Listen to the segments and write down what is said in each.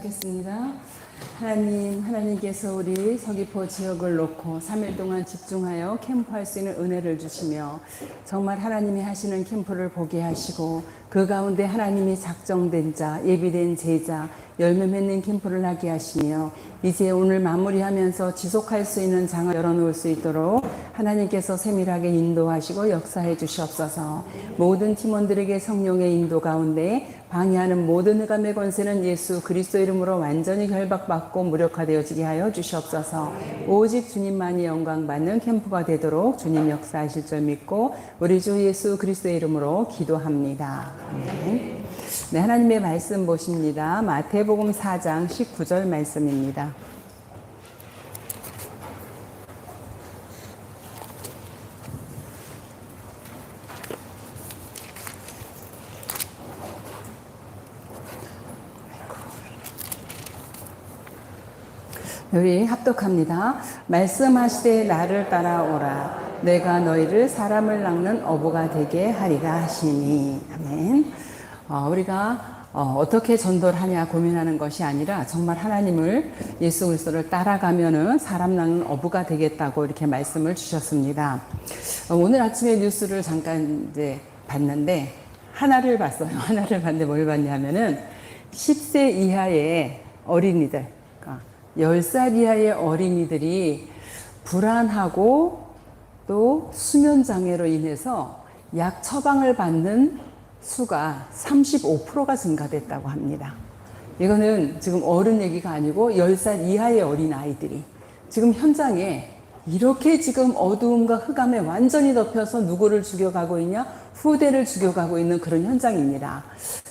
기도하겠습니다. 하나님께서 우리 서귀포 지역을 놓고 3일 동안 집중하여 캠프할 수 있는 은혜를 주시며 정말 하나님이 하시는 캠프를 보게 하시고 그 가운데 하나님이 작정된 자, 예비된 제자, 열매 맺는 캠프를 하게 하시며 이제 오늘 마무리하면서 지속할 수 있는 장을 열어놓을 수 있도록 하나님께서 세밀하게 인도하시고 역사해 주시옵소서. 모든 팀원들에게 성령의 인도 가운데 방해하는 모든 흑암의 권세는 예수 그리스도 이름으로 완전히 결박받고 무력화되어지게 하여 주시옵소서. 오직 주님만이 영광받는 캠프가 되도록 주님 역사하실 줄 믿고 우리 주 예수 그리스도의 이름으로 기도합니다. 아멘. 네, 하나님의 말씀 보십니다. 마태복음 4장 19절 말씀입니다. 우리 합독합니다. 말씀하시되 나를 따라오라. 내가 너희를 사람을 낚는 어부가 되게 하리라 하시니. 아멘. 우리가 어떻게 전도를 하냐 고민하는 것이 아니라 정말 하나님을 예수 그리스도를 따라가면은 사람 낚는 어부가 되겠다고 이렇게 말씀을 주셨습니다. 오늘 아침에 뉴스를 잠깐 이제 봤는데 하나를 봤어요. 하나를 봤는데 뭘 봤냐면은 10세 이하의 어린이들, 그러니까 10살 이하의 어린이들이 불안하고 또 수면장애로 인해서 약 처방을 받는 수가 35%가 증가됐다고 합니다. 이거는 지금 어른 얘기가 아니고 10살 이하의 어린 아이들이 지금 현장에 이렇게 지금 어두움과 흑암에 완전히 덮여서 누구를 죽여가고 있냐? 후대를 죽여가고 있는 그런 현장입니다.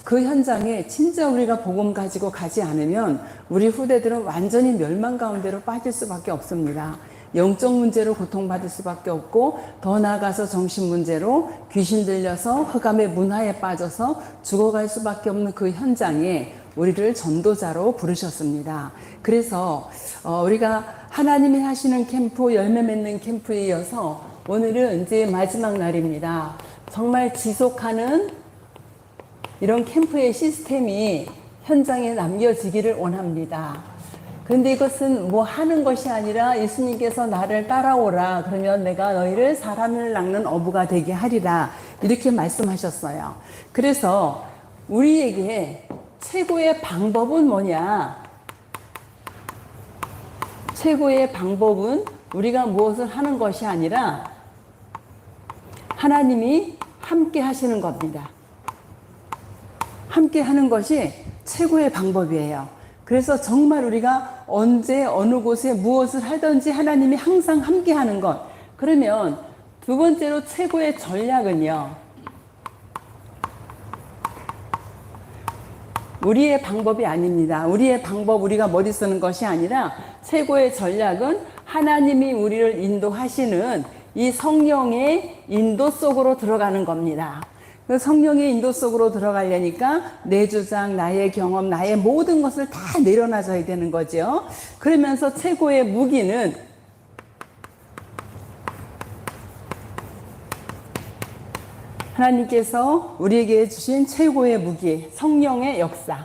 그 현장에 진짜 우리가 복음 가지고 가지 않으면 우리 후대들은 완전히 멸망 가운데로 빠질 수밖에 없습니다. 영적 문제로 고통받을 수밖에 없고 더 나아가서 정신 문제로 귀신 들려서 흑암의 문화에 빠져서 죽어갈 수밖에 없는 그 현장에 우리를 전도자로 부르셨습니다. 그래서 우리가 하나님이 하시는 캠프, 열매 맺는 캠프에 이어서 오늘은 이제 마지막 날입니다. 정말 지속하는 이런 캠프의 시스템이 현장에 남겨지기를 원합니다. 그런데 이것은 뭐 하는 것이 아니라 예수님께서 나를 따라오라. 그러면 내가 너희를 사람을 낚는 어부가 되게 하리라. 이렇게 말씀하셨어요. 그래서 우리에게 최고의 방법은 뭐냐? 최고의 방법은 우리가 무엇을 하는 것이 아니라 하나님이 함께 하시는 겁니다. 함께 하는 것이 최고의 방법이에요. 그래서 정말 우리가 언제 어느 곳에 무엇을 하든지 하나님이 항상 함께 하는 것. 그러면 두 번째로 최고의 전략은요. 우리의 방법이 아닙니다. 우리의 방법, 우리가 머리 쓰는 것이 아니라 최고의 전략은 하나님이 우리를 인도하시는 이 성령의 인도 속으로 들어가는 겁니다. 성령의 인도 속으로 들어가려니까 내 주장, 나의 경험, 나의 모든 것을 다 내려놔줘야 되는 거죠. 그러면서 최고의 무기는 하나님께서 우리에게 주신 최고의 무기, 성령의 역사.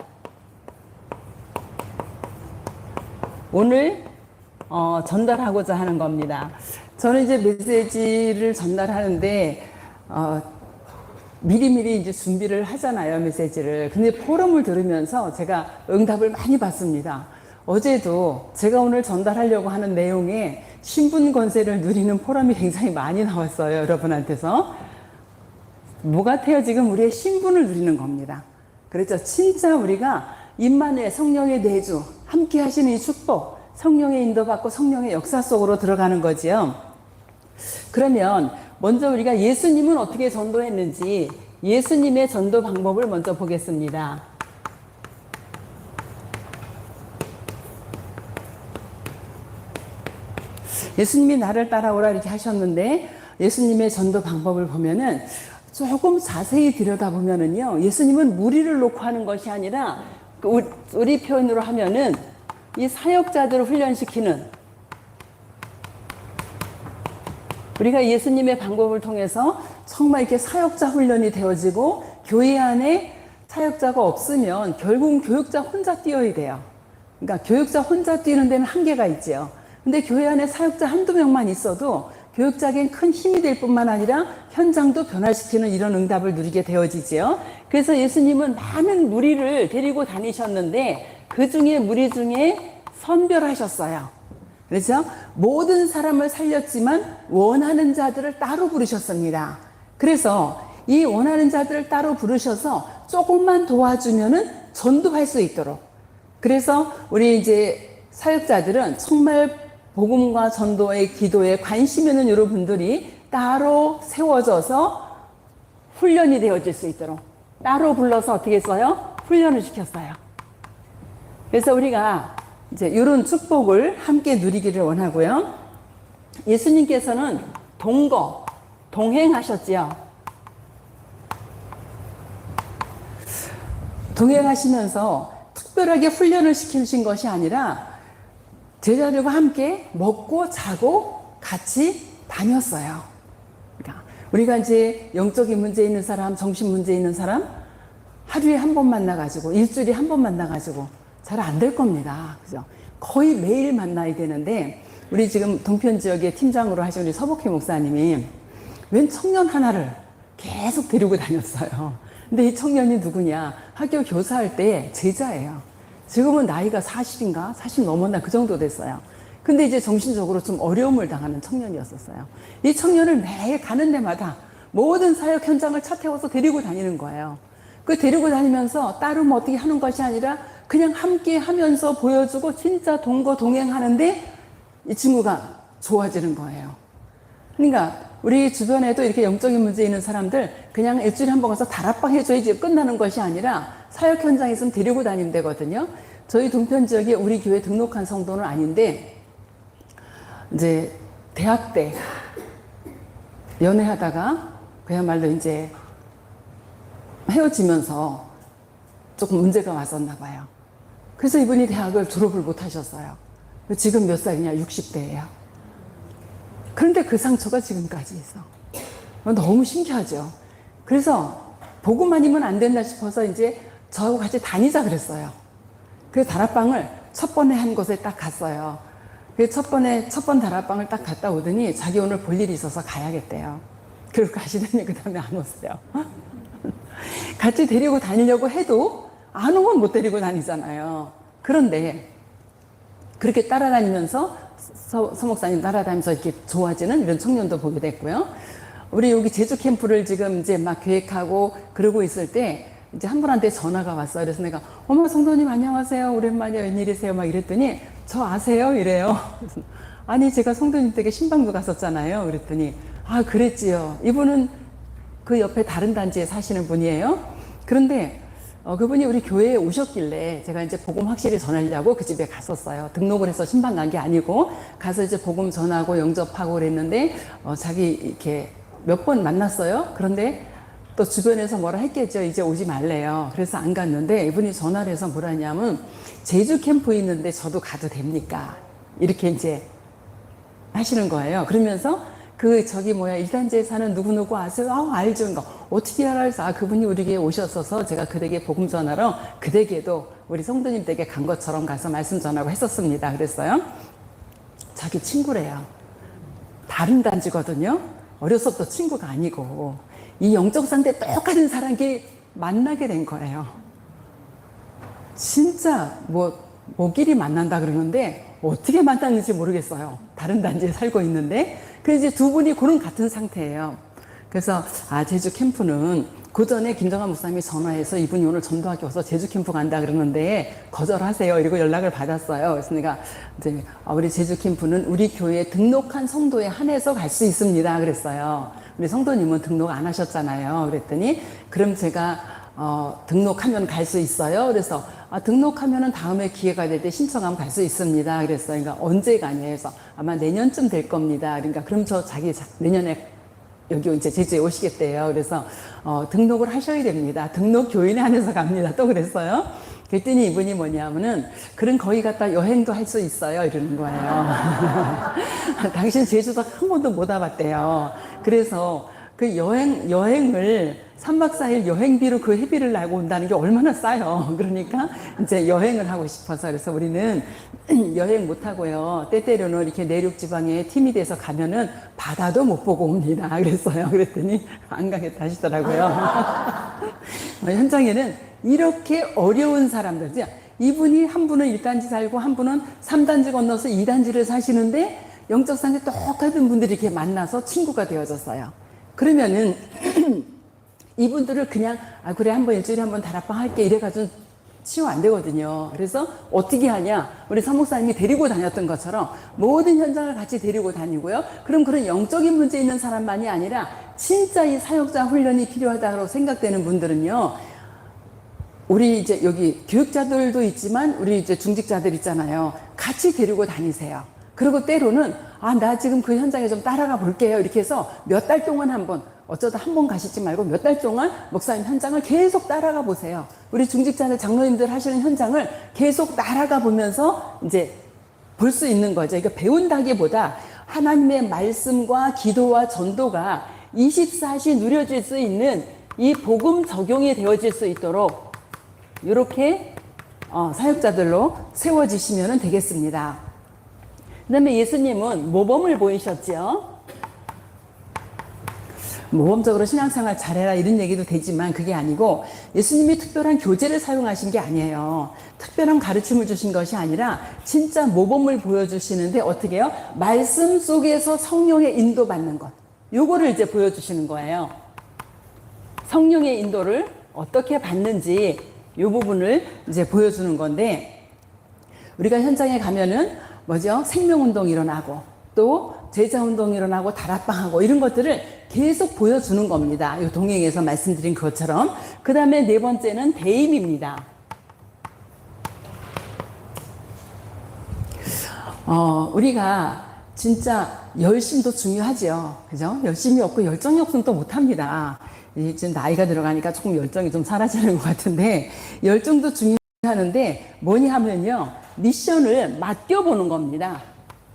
오늘 전달하고자 하는 겁니다. 저는 이제 메시지를 전달하는데 미리미리 이제 준비를 하잖아요, 메시지를. 근데 포럼을 들으면서 제가 응답을 많이 받습니다. 어제도 제가 오늘 전달하려고 하는 내용에 신분 권세를 누리는 포럼이 굉장히 많이 나왔어요, 여러분한테서. 뭐 같아요? 지금 우리의 신분을 누리는 겁니다. 그렇죠? 진짜 우리가 임마누엘 성령의 내주, 함께 하시는 이 축복, 성령의 인도받고 성령의 역사 속으로 들어가는 거지요. 그러면 먼저 우리가 예수님은 어떻게 전도했는지 예수님의 전도 방법을 먼저 보겠습니다. 예수님이 나를 따라오라 이렇게 하셨는데 예수님의 전도 방법을 보면은 조금 자세히 들여다보면은요, 예수님은 무리를 놓고 하는 것이 아니라 우리 표현으로 하면은 이 사역자들을 훈련시키는, 우리가 예수님의 방법을 통해서 정말 이렇게 사역자 훈련이 되어지고 교회 안에 사역자가 없으면 결국은 교육자 혼자 뛰어야 돼요. 그러니까 교육자 혼자 뛰는 데는 한계가 있죠. 근데 교회 안에 사역자 한두 명만 있어도 교육자에겐 큰 힘이 될 뿐만 아니라 현장도 변화시키는 이런 응답을 누리게 되어지죠. 그래서 예수님은 많은 무리를 데리고 다니셨는데 그 중에 무리 중에 선별하셨어요. 그래서 모든 사람을 살렸지만 원하는 자들을 따로 부르셨습니다. 그래서 이 원하는 자들을 따로 부르셔서 조금만 도와주면은 전도할 수 있도록. 그래서 우리 이제 사역자들은 정말 복음과 전도의 기도에 관심 있는 여러분들이 따로 세워져서 훈련이 되어질 수 있도록 따로 불러서 어떻게 했어요? 훈련을 시켰어요. 그래서 우리가 이제 이런 축복을 함께 누리기를 원하고요. 예수님께서는 동행하셨지요. 동행하시면서 특별하게 훈련을 시키신 것이 아니라 제자들과 함께 먹고 자고 같이 다녔어요. 그러니까 우리가 이제 영적인 문제 있는 사람, 정신 문제 있는 사람 하루에 한 번 만나가지고 일주일에 한 번 만나가지고 잘 안 될 겁니다. 그죠? 거의 매일 만나야 되는데 우리 지금 동편 지역의 팀장으로 하신 우리 서복희 목사님이 웬 청년 하나를 계속 데리고 다녔어요. 근데 이 청년이 누구냐? 학교 교사할 때 제자예요. 지금은 나이가 40인가? 40 넘었나? 그 정도 됐어요. 근데 이제 정신적으로 좀 어려움을 당하는 청년이었었어요. 이 청년을 매일 가는 데마다 모든 사역 현장을 차 태워서 데리고 다니는 거예요. 그 데리고 다니면서 따로 뭐 어떻게 하는 것이 아니라 그냥 함께 하면서 보여주고 진짜 동행하는데 이 친구가 좋아지는 거예요. 그러니까 우리 주변에도 이렇게 영적인 문제 있는 사람들 그냥 일주일에 한 번 가서 다락방 해줘야지 끝나는 것이 아니라 사역 현장에 있으면 데리고 다니면 되거든요. 저희 동편 지역에 우리 교회 등록한 성도는 아닌데 이제 대학 때 연애하다가 그야말로 이제 헤어지면서 조금 문제가 왔었나 봐요. 그래서 이분이 대학을 졸업을 못 하셨어요. 지금 몇 살이냐? 60대예요. 그런데 그 상처가 지금까지 있어. 너무 신기하죠. 그래서 보고만 아니면 안 된다 싶어서 이제 저하고 같이 다니자 그랬어요. 그래서 다락방을 첫 번에 한 곳에 딱 갔어요. 그래서 첫 번 다락방을 딱 갔다 오더니 자기 오늘 볼 일이 있어서 가야겠대요. 그리고 가시더니 그 다음에 안 오세요. 같이 데리고 다니려고 해도 안 오면 못 데리고 다니잖아요. 그런데 그렇게 따라다니면서 서 목사님 따라다니면서 이렇게 좋아지는 이런 청년도 보게 됐고요. 우리 여기 제주 캠프를 지금 이제 막 계획하고 그러고 있을 때 이제 한 분한테 전화가 왔어요. 그래서 내가 어머 성도님 안녕하세요. 오랜만이에요. 웬일이세요? 막 이랬더니 저 아세요? 이래요. 그래서 아니 제가 성도님 댁에 신방도 갔었잖아요. 그랬더니 아 그랬지요. 이분은 그 옆에 다른 단지에 사시는 분이에요. 그런데 그분이 우리 교회에 오셨길래 제가 이제 복음 확실히 전하려고 그 집에 갔었어요. 등록을 해서 신방 간 게 아니고 가서 이제 복음 전하고 영접하고 그랬는데 자기 이렇게 몇 번 만났어요. 그런데 또 주변에서 뭐라 했겠죠. 이제 오지 말래요. 그래서 안 갔는데 이분이 전화를 해서 뭐라 하냐면 제주 캠프 있는데 저도 가도 됩니까? 이렇게 이제 하시는 거예요. 그러면서 저기 뭐야 1단지에 사는 누구누구 아세요? 아 알죠. 그러니까 어떻게 알아요? 그분이 우리 댁에 오셨어서 제가 그 댁에 복음 전하러 그 댁에도 우리 성도님 댁에 간 것처럼 가서 말씀 전하고 했었습니다. 그랬어요. 자기 친구래요. 다른 단지거든요. 어려서부터 친구가 아니고 이 영적 상태 똑같은 사람이 만나게 된 거예요. 진짜 뭐끼리 만난다 그러는데 어떻게 만났는지 모르겠어요. 다른 단지에 살고 있는데 그래서 이제 두 분이 그런 같은 상태예요. 그래서 제주 캠프는 그 전에 김정환 목사님이 전화해서 이분이 오늘 전도학교 와서 제주 캠프 간다 그러는데 거절하세요. 이러고 연락을 받았어요. 그래서 내가 이제 우리 제주 캠프는 우리 교회에 등록한 성도에 한해서 갈 수 있습니다. 그랬어요. 우리 성도님은 등록 안 하셨잖아요. 그랬더니 그럼 제가 등록하면 갈 수 있어요. 그래서 등록하면은 다음에 기회가 될 때 신청하면 갈 수 있습니다. 그랬어요. 그러니까 언제 가냐 해서 아마 내년쯤 될 겁니다. 그러니까 그럼 저 자기 내년에 여기 이제 제주에 오시겠대요. 그래서 등록을 하셔야 됩니다. 등록 교인에 한해서 갑니다. 또 그랬어요. 그랬더니 이분이 뭐냐면은 그럼 거기 갔다 여행도 할 수 있어요. 이러는 거예요. 당신 제주도 한 번도 못 와봤대요. 그래서 그 여행을 3박 4일 여행비로 그 회비를 내고 온다는 게 얼마나 싸요. 그러니까 이제 여행을 하고 싶어서 그래서 우리는 여행 못 하고요. 때때로는 이렇게 내륙 지방에 팀이 돼서 가면은 바다도 못 보고 옵니다. 그랬어요. 그랬더니 안 가겠다 하시더라고요. 현장에는 이렇게 어려운 사람들, 이분이 한 분은 1단지 살고 한 분은 3단지 건너서 2단지를 사시는데 영적상에 똑같은 분들이 이렇게 만나서 친구가 되어졌어요. 그러면은 이분들을 그냥 그래 한번 일주일에 한번 다락방 할게 이래가지고 치유 안 되거든요. 그래서 어떻게 하냐, 우리 사목사님이 데리고 다녔던 것처럼 모든 현장을 같이 데리고 다니고요. 그럼 그런 영적인 문제 있는 사람만이 아니라 진짜 이 사역자 훈련이 필요하다고 생각되는 분들은요, 우리 이제 여기 교육자들도 있지만 우리 이제 중직자들 있잖아요. 같이 데리고 다니세요. 그리고 때로는 나 지금 그 현장에 좀 따라가 볼게요. 이렇게 해서 몇 달 동안 한번, 어쩌다 한 번 가시지 말고 몇 달 동안 목사님 현장을 계속 따라가 보세요. 우리 중직자들 장로님들 하시는 현장을 계속 따라가 보면서 이제 볼 수 있는 거죠. 그러니까 배운다기보다 하나님의 말씀과 기도와 전도가 24시 누려질 수 있는 이 복음 적용이 되어질 수 있도록 이렇게 사역자들로 세워지시면 되겠습니다. 그 다음에 예수님은 모범을 보이셨죠. 모범적으로 신앙생활 잘해라 이런 얘기도 되지만 그게 아니고 예수님이 특별한 교재를 사용하신 게 아니에요. 특별한 가르침을 주신 것이 아니라 진짜 모범을 보여주시는데 어떻게 해요? 말씀 속에서 성령의 인도받는 것. 요거를 이제 보여주시는 거예요. 성령의 인도를 어떻게 받는지 이 부분을 이제 보여주는 건데, 우리가 현장에 가면은 뭐죠? 생명운동 일어나고 또 제자운동 일어나고 다락방하고 이런 것들을 계속 보여주는 겁니다. 이 동행에서 말씀드린 것처럼. 그 다음에 네 번째는 대임입니다. 우리가 진짜 열심도 중요하죠. 그죠? 열심이 없고 열정이 없으면 또 못합니다. 지금 나이가 들어가니까 조금 열정이 좀 사라지는 것 같은데, 열정도 중요하는데 뭐냐 하면요, 미션을 맡겨보는 겁니다.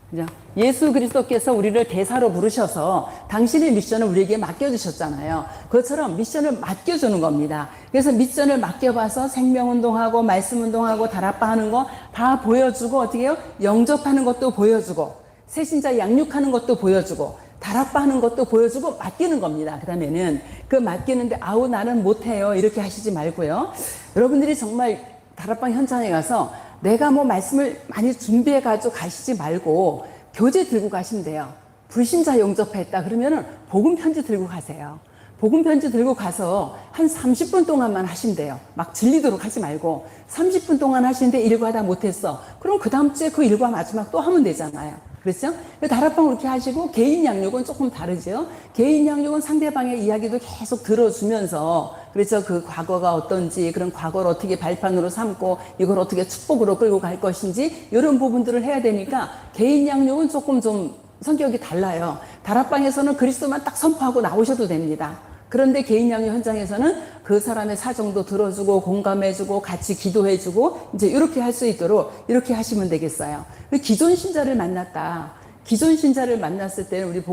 그죠? 예수 그리스도께서 우리를 대사로 부르셔서 당신의 미션을 우리에게 맡겨주셨잖아요. 그것처럼 미션을 맡겨주는 겁니다. 그래서 미션을 맡겨봐서 생명운동하고 말씀운동하고 다락방 하는 거 다 보여주고, 어떻게 해요? 영접하는 것도 보여주고, 새신자 양육하는 것도 보여주고, 다락방 하는 것도 보여주고 맡기는 겁니다. 그 다음에는 그 맡기는데 나는 못해요 이렇게 하시지 말고요. 여러분들이 정말 다락방 현장에 가서 내가 뭐 말씀을 많이 준비해 가지고 가시지 말고 교재 들고 가시면 돼요. 불신자 영접했다 그러면은 복음 편지 들고 가세요. 복음 편지 들고 가서 한 30분 동안만 하시면 돼요. 막 질리도록 하지 말고 30분 동안 하시는데 일과다 못했어. 그럼 그 다음 주에 그 일과 마지막 또 하면 되잖아요. 그렇죠? 다락방 그렇게 하시고, 개인 양육은 조금 다르죠. 개인 양육은 상대방의 이야기도 계속 들어주면서, 그래서 그 과거가 어떤지, 그런 과거를 어떻게 발판으로 삼고 이걸 어떻게 축복으로 끌고 갈 것인지 이런 부분들을 해야 되니까 개인 양육은 조금 좀 성격이 달라요. 다락방에서는 그리스도만 딱 선포하고 나오셔도 됩니다. 그런데 개인 양육 현장에서는 그 사람의 사정도 들어주고 공감해주고 같이 기도해주고 이제 이렇게 할 수 있도록 이렇게 하시면 되겠어요. 기존 신자를 만났다. 기존 신자를 만났을 때는 우리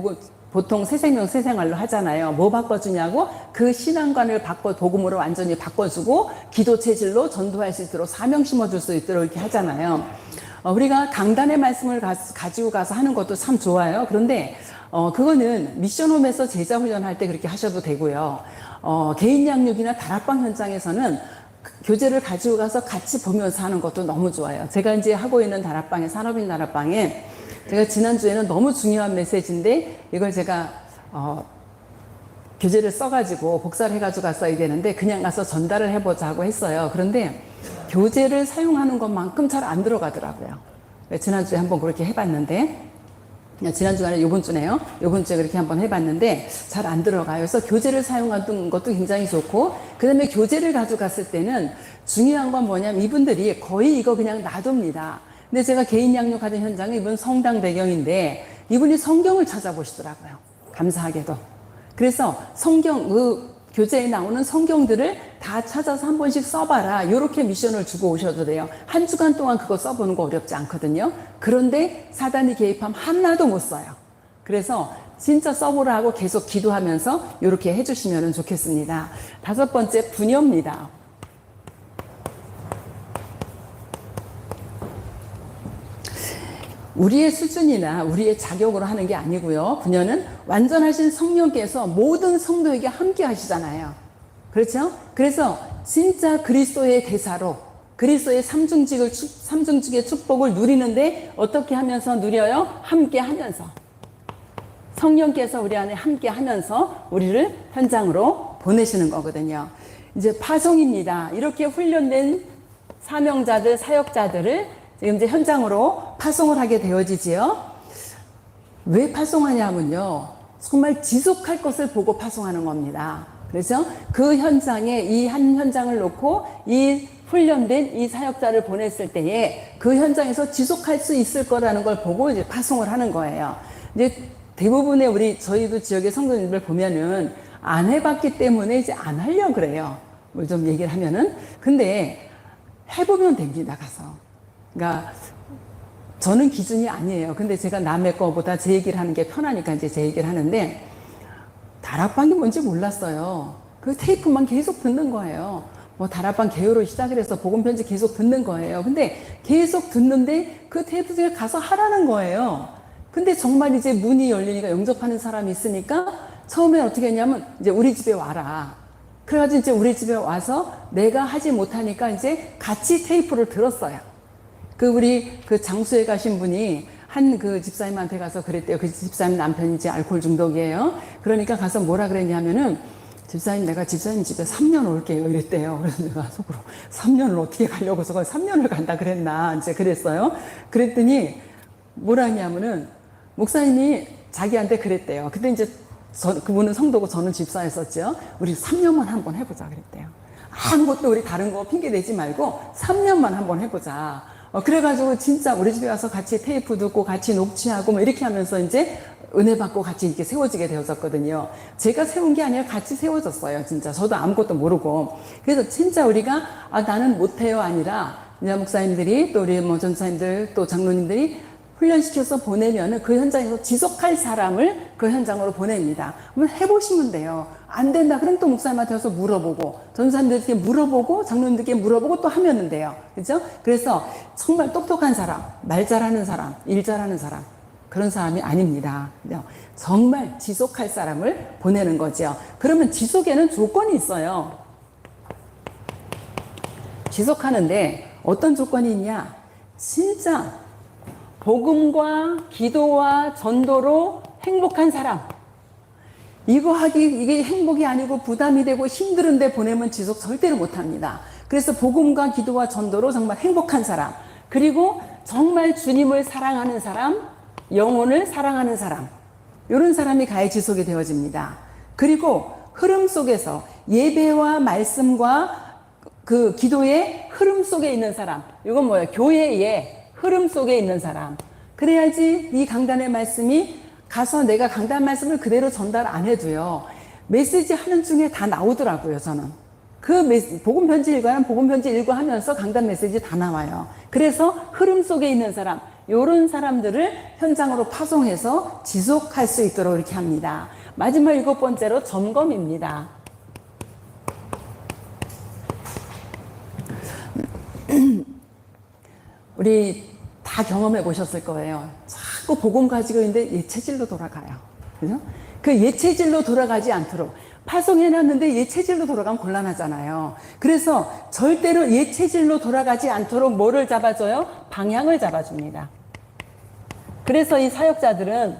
보통 새생명 새생활로 하잖아요. 뭐 바꿔주냐고, 그 신앙관을 복음으로 완전히 바꿔주고 기도 체질로 전도할 수 있도록 사명 심어줄 수 있도록 이렇게 하잖아요. 우리가 강단의 말씀을 가지고 가서 하는 것도 참 좋아요. 그런데 그거는 미션홈에서 제자 훈련할 때 그렇게 하셔도 되고요. 개인 양육이나 다락방 현장에서는 교재를 가지고 가서 같이 보면서 하는 것도 너무 좋아요. 제가 이제 하고 있는 다락방에, 산업인 다락방에, 제가 지난주에는 너무 중요한 메시지인데 이걸 제가 교재를 써가지고 복사를 해가지고 갔어야 되는데 그냥 가서 전달을 해보자고 했어요. 그런데 교재를 사용하는 것만큼 잘 안 들어가더라고요. 지난주에 한번 그렇게 해봤는데, 지난주가 아니라 요번 주네요. 요번 주에 그렇게 한번 해봤는데 잘 안 들어가요. 그래서 교재를 사용하는 것도 굉장히 좋고, 그 다음에 교재를 가져갔을 때는 중요한 건 뭐냐면 이분들이 거의 이거 그냥 놔둡니다. 근데 제가 개인 양육하던 현장에 이분 성당 배경인데 이분이 성경을 찾아보시더라고요. 감사하게도. 그래서 교재에 나오는 성경들을 다 찾아서 한 번씩 써봐라. 이렇게 미션을 주고 오셔도 돼요. 한 주간 동안 그거 써보는 거 어렵지 않거든요. 그런데 사단이 개입하면 하나도 못 써요. 그래서 진짜 써보라 하고 계속 기도하면서 이렇게 해주시면 좋겠습니다. 5번째, 분녀입니다. 우리의 수준이나 우리의 자격으로 하는 게 아니고요. 분녀는 완전하신 성령께서 모든 성도에게 함께 하시잖아요. 그렇죠? 그래서 진짜 그리스도의 대사로 그리스도의 삼중직의 축복을 누리는데 어떻게 하면서 누려요? 함께 하면서. 성령께서 우리 안에 함께 하면서 우리를 현장으로 보내시는 거거든요. 이제 파송입니다. 이렇게 훈련된 사명자들, 사역자들을 지금 이제 현장으로 파송을 하게 되어지지요. 왜 파송하냐면요. 정말 지속할 것을 보고 파송하는 겁니다. 그래서 그 현장에 이 한 현장을 놓고 이 훈련된 이 사역자를 보냈을 때에 그 현장에서 지속할 수 있을 거라는 걸 보고 이제 파송을 하는 거예요. 이제 대부분의 저희도 지역의 성도님들 보면은 안 해봤기 때문에 이제 안 하려고 그래요. 뭘 좀 얘기를 하면은. 근데 해보면 됩니다, 가서. 그러니까 저는 기준이 아니에요. 근데 제가 남의 거보다 제 얘기를 하는 게 편하니까 이제 제 얘기를 하는데 다락방이 뭔지 몰랐어요. 그 테이프만 계속 듣는 거예요. 뭐 다락방 개요로 시작을 해서 복음 편지 계속 듣는 거예요. 근데 계속 듣는데 그 테이프 중에 가서 하라는 거예요. 근데 정말 이제 문이 열리니까 영접하는 사람이 있으니까 처음에 어떻게 했냐면 이제 우리 집에 와라. 그래가지고 이제 우리 집에 와서 내가 하지 못하니까 이제 같이 테이프를 들었어요. 우리 장수에 가신 분이 한 그 집사님한테 가서 그랬대요. 그 집사님 남편이 이제 알코올 중독이에요. 그러니까 가서 뭐라 그랬냐면은 집사님, 내가 집사님 집에 3년 올게요. 이랬대요. 그래서 내가 속으로 3년을 어떻게 가려고 해서 3년을 간다 그랬나. 이제 그랬어요. 그랬더니 뭐라 하냐면은 목사님이 자기한테 그랬대요. 근데 이제 그분은 성도고 저는 집사였었죠. 우리 3년만 한번 해보자 그랬대요. 아무것도 우리 다른 거 핑계 대지 말고 3년만 한번 해보자. 그래가지고 진짜 우리 집에 와서 같이 테이프 듣고 같이 녹취하고 뭐 이렇게 하면서 이제 은혜 받고 같이 이렇게 세워지게 되었었거든요. 제가 세운 게 아니라 같이 세워졌어요. 진짜 저도 아무것도 모르고. 그래서 진짜 우리가 나는 못해요 아니라 이제 목사님들이 또 우리 뭐 전사님들 또 장로님들이 훈련시켜서 보내면은 그 현장에서 지속할 사람을 그 현장으로 보냅니다. 한번 해보시면 돼요. 안 된다. 그럼 또 목사님한테 와서 물어보고, 전사님들께 물어보고, 장로님들께 물어보고 또 하면 돼요. 그죠? 그래서 정말 똑똑한 사람, 말 잘하는 사람, 일 잘하는 사람, 그런 사람이 아닙니다. 정말 지속할 사람을 보내는 거죠. 그러면 지속에는 조건이 있어요. 지속하는데 어떤 조건이 있냐? 진짜 복음과 기도와 전도로 행복한 사람. 이게 행복이 아니고 부담이 되고 힘든데 보내면 지속 절대로 못 합니다. 그래서 복음과 기도와 전도로 정말 행복한 사람. 그리고 정말 주님을 사랑하는 사람, 영혼을 사랑하는 사람. 이런 사람이 가야 지속이 되어집니다. 그리고 흐름 속에서 예배와 말씀과 그 기도의 흐름 속에 있는 사람. 이건 뭐예요? 교회의 흐름 속에 있는 사람. 그래야지 이 강단의 말씀이 가서 내가 강단 말씀을 그대로 전달 안 해도요. 메시지 하는 중에 다 나오더라고요, 저는. 복음 편지 일과는 복음 편지 일과 하면서 강단 메시지 다 나와요. 그래서 흐름 속에 있는 사람, 요런 사람들을 현장으로 파송해서 지속할 수 있도록 이렇게 합니다. 마지막 7번째로 점검입니다. 우리 다 경험해 보셨을 거예요. 자꾸 복음 가지고 있는데 예체질로 돌아가요. 그죠? 그 예체질로 돌아가지 않도록 파송해놨는데 예체질로 돌아가면 곤란하잖아요. 그래서 절대로 예체질로 돌아가지 않도록 뭐를 잡아줘요? 방향을 잡아줍니다. 그래서 이 사역자들은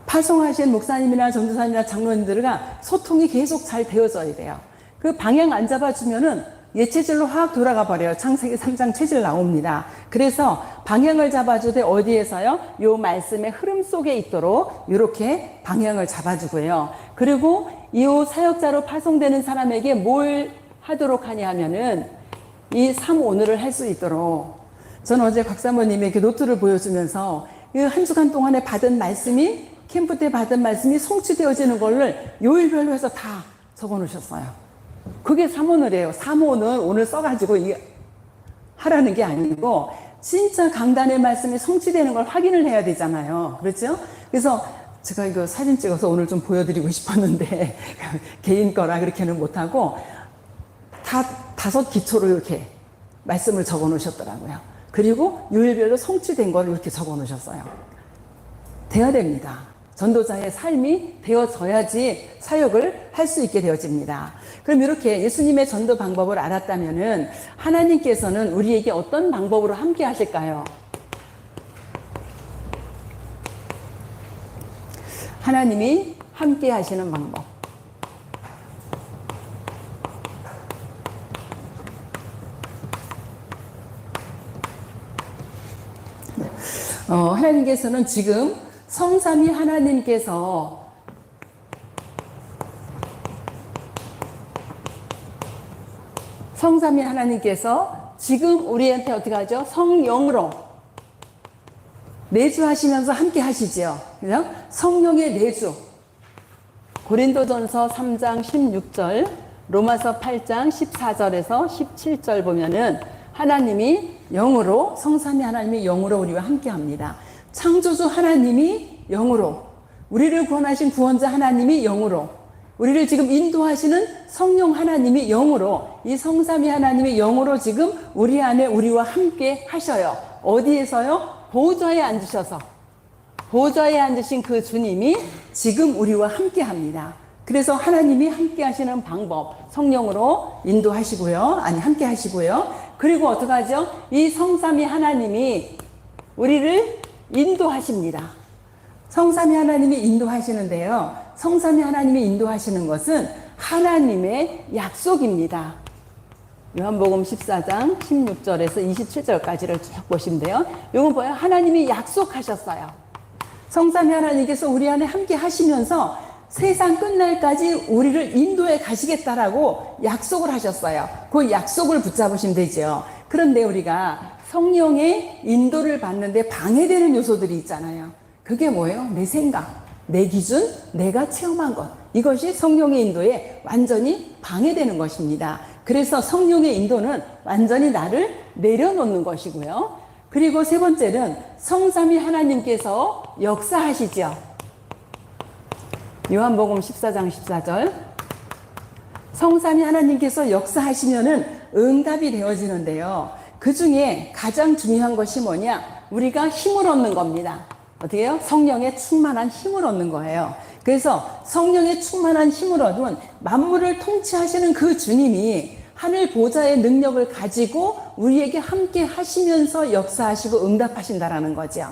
파송하신 목사님이나 전도사님이나 장로님들과 소통이 계속 잘 되어져야 돼요. 그 방향 안 잡아주면은 예체질로 확 돌아가 버려요. 창세기 3장 체질 나옵니다. 그래서 방향을 잡아주되 어디에서요? 요 말씀의 흐름 속에 있도록 이렇게 방향을 잡아주고요. 그리고 이 사역자로 파송되는 사람에게 뭘 하도록 하냐 하면은 이 3오늘을 할 수 있도록. 저는 어제 곽 사모님에게 노트를 보여주면서 한 주간 동안에 받은 말씀이 캠프 때 받은 말씀이 성취되어지는 거를 요일별로 해서 다 적어 놓으셨어요. 그게 3오늘이에요. 3오늘 오늘 써가지고 하라는 게 아니고 진짜 강단의 말씀이 성취되는 걸 확인을 해야 되잖아요. 그렇죠? 그래서 제가 이거 사진 찍어서 오늘 좀 보여드리고 싶었는데 개인 거라 그렇게는 못하고 다 5기초로 이렇게 말씀을 적어 놓으셨더라고요. 그리고 요일별로 성취된 걸 이렇게 적어 놓으셨어요. 돼야 됩니다. 전도자의 삶이 되어져야지 사역을 할 수 있게 되어집니다. 그럼 이렇게 예수님의 전도 방법을 알았다면은 하나님께서는 우리에게 어떤 방법으로 함께 하실까요? 하나님이 함께 하시는 방법. 하나님께서는 지금 성삼위 하나님께서 지금 우리한테 어떻게 하죠? 성령으로 내주하시면서 함께 하시죠. 그죠? 성령의 내주. 고린도전서 3장 16절, 로마서 8장 14절에서 17절 보면은 하나님이 영으로, 성삼위 하나님이 영으로 우리와 함께 합니다. 창조주 하나님이 영으로, 우리를 구원하신 구원자 하나님이 영으로, 우리를 지금 인도하시는 성령 하나님이 영으로, 이 성삼위 하나님이 영으로 지금 우리 안에 우리와 함께 하셔요. 어디에서요? 보좌에 앉으셔서, 보좌에 앉으신 그 주님이 지금 우리와 함께 합니다. 그래서 하나님이 함께 하시는 방법, 성령으로 인도하시고요. 아니, 함께 하시고요. 그리고 어떡하죠? 이 성삼위 하나님이 우리를 인도하십니다. 성삼위 하나님이 인도하시는데요. 성삼위 하나님이 인도하시는 것은 하나님의 약속입니다. 요한복음 14장 16절에서 27절까지를 쭉 보시면 돼요. 이건 뭐예요? 하나님이 약속하셨어요. 성삼위 하나님께서 우리 안에 함께 하시면서 세상 끝날까지 우리를 인도해 가시겠다라고 약속을 하셨어요. 그 약속을 붙잡으시면 되죠. 그런데 우리가 성령의 인도를 받는데 방해되는 요소들이 있잖아요. 그게 뭐예요? 내 생각, 내 기준, 내가 체험한 것. 이것이 성령의 인도에 완전히 방해되는 것입니다. 그래서 성령의 인도는 완전히 나를 내려놓는 것이고요. 그리고 세 번째는 성삼위 하나님께서 역사하시죠. 요한복음 14장 14절. 성삼위 하나님께서 역사하시면은 응답이 되어지는데요. 그 중에 가장 중요한 것이 뭐냐? 우리가 힘을 얻는 겁니다. 어떻게 해요? 성령의 충만한 힘을 얻는 거예요. 그래서 성령의 충만한 힘을 얻은 만물을 통치하시는 그 주님이 하늘 보좌의 능력을 가지고 우리에게 함께 하시면서 역사하시고 응답하신다라는 거죠.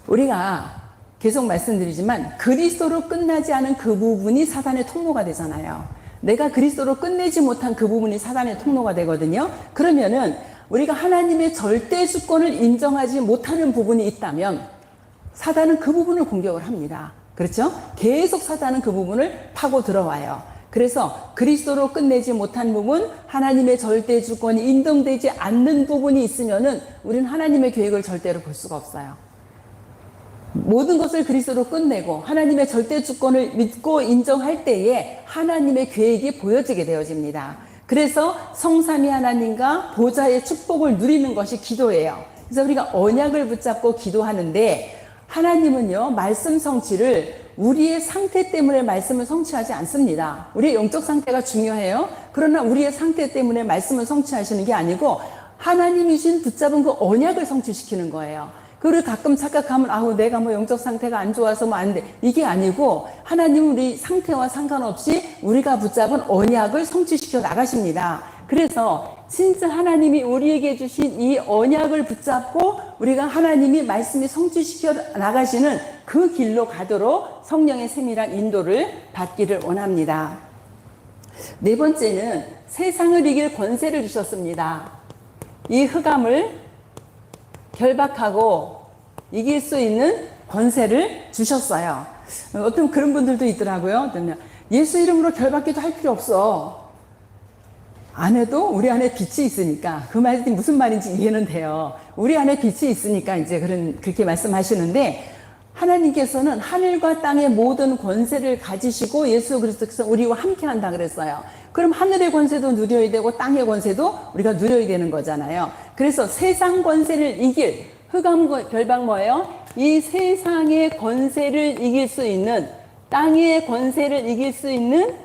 우리가 계속 말씀드리지만 그리스도로 끝나지 않은 그 부분이 사단의 통로가 되잖아요. 내가 그리스도로 끝내지 못한 그 부분이 사단의 통로가 되거든요. 그러면은 우리가 하나님의 절대 주권을 인정하지 못하는 부분이 있다면 사단은 그 부분을 공격을 합니다. 그렇죠? 계속 사단은 그 부분을 파고 들어와요. 그래서 그리스도로 끝내지 못한 부분, 하나님의 절대 주권이 인정되지 않는 부분이 있으면은 우리는 하나님의 계획을 절대로 볼 수가 없어요. 모든 것을 그리스도로 끝내고 하나님의 절대 주권을 믿고 인정할 때에 하나님의 계획이 보여지게 되어집니다. 그래서 성삼위 하나님과 보좌의 축복을 누리는 것이 기도예요. 그래서 우리가 언약을 붙잡고 기도하는데 하나님은요, 말씀 성취를 우리의 상태 때문에 말씀을 성취하지 않습니다. 우리의 영적 상태가 중요해요. 그러나 우리의 상태 때문에 말씀을 성취하시는 게 아니고 하나님이 주신 붙잡은 그 언약을 성취시키는 거예요. 그리고 가끔 착각하면 내가 영적 상태가 안 좋아서 안 돼. 이게 아니고 하나님은 우리 상태와 상관없이 우리가 붙잡은 언약을 성취시켜 나가십니다. 그래서 진짜 하나님이 우리에게 주신 이 언약을 붙잡고 우리가 하나님이 말씀이 성취시켜 나가시는 그 길로 가도록 성령의 세밀한 인도를 받기를 원합니다. 네 번째는 세상을 이길 권세를 주셨습니다. 이 흑암을 결박하고 이길 수 있는 권세를 주셨어요. 어떤 그런 분들도 있더라고요. 예수 이름으로 결박기도 할 필요 없어. 안 해도 우리 안에 빛이 있으니까. 그 말이 무슨 말인지 이해는 돼요. 우리 안에 빛이 있으니까 이제 그렇게 말씀하시는데 하나님께서는 하늘과 땅의 모든 권세를 가지시고 예수 그리스도께서 우리와 함께 한다 그랬어요. 그럼 하늘의 권세도 누려야 되고 땅의 권세도 우리가 누려야 되는 거잖아요. 그래서 세상 권세를 이길 흑암 결박 뭐예요? 이 세상의 권세를 이길 수 있는, 땅의 권세를 이길 수 있는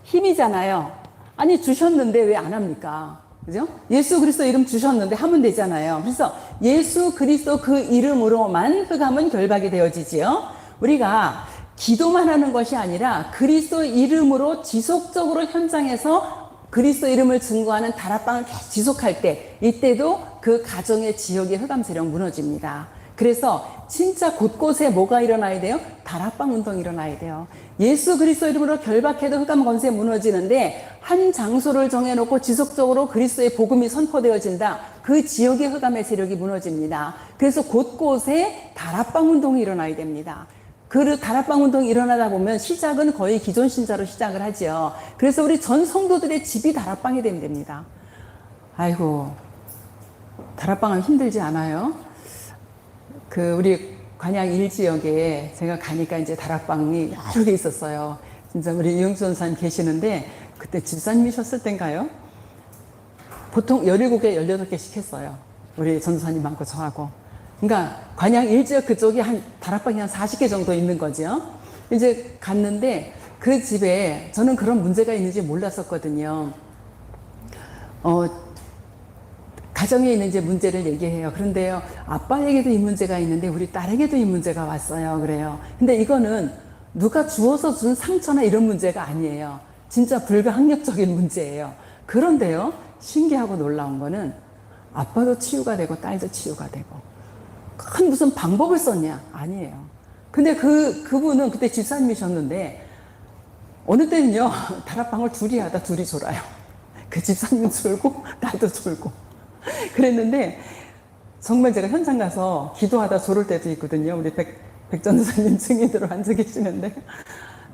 힘이잖아요. 아니, 주셨는데 왜 안 합니까? 그죠? 예수 그리스도 이름 주셨는데 하면 되잖아요. 그래서 예수 그리스도 그 이름으로만 흑암은 결박이 되어지지요. 우리가 기도만 하는 것이 아니라 그리스도 이름으로 지속적으로 현장에서 그리스도 이름을 증거하는 다락방을 계속 지속할 때, 이때도 그 가정의 지역의 흑암 세력 무너집니다. 그래서 진짜 곳곳에 뭐가 일어나야 돼요? 다락방 운동이 일어나야 돼요. 예수 그리스도 이름으로 결박해도 흑암 권세 무너지는데, 한 장소를 정해놓고 지속적으로 그리스도의 복음이 선포되어진다. 그 지역의 흑암의 세력이 무너집니다. 그래서 곳곳에 다락방 운동이 일어나야 됩니다. 그 다락방 운동이 일어나다 보면 시작은 거의 기존 신자로 시작을 하죠. 그래서 우리 전 성도들의 집이 다락방이 되면 됩니다. 아이고, 다락방은 힘들지 않아요? 우리 관양 1지역에 제가 가니까 이제 다락방이 여러 개 있었어요. 진짜 우리 이용수 전사님 계시는데, 그때 집사님이셨을 땐가요? 보통 17개, 18개씩 했어요. 우리 전사님하고 저하고. 그러니까 관양 1지역 그쪽이 다락방이 한 40개 정도 있는 거죠. 이제 갔는데 그 집에 저는 그런 문제가 있는지 몰랐었거든요. 가정에 있는 이제 문제를 얘기해요. 그런데요, 아빠에게도 이 문제가 있는데 우리 딸에게도 이 문제가 왔어요. 그래요. 근데 이거는 누가 주어서 준 상처나 이런 문제가 아니에요. 진짜 불가항력적인 문제예요. 그런데요, 신기하고 놀라운 거는 아빠도 치유가 되고 딸도 치유가 되고. 큰 무슨 방법을 썼냐? 아니에요. 근데 그분은 그때 집사님이셨는데, 어느 때는요, 다락방을 둘이 하다 둘이 졸아요. 그 집사님은 졸고, 나도 졸고. 그랬는데, 정말 제가 현장 가서 기도하다 졸을 때도 있거든요. 우리 백전사님 증인으로 앉아 계시는데.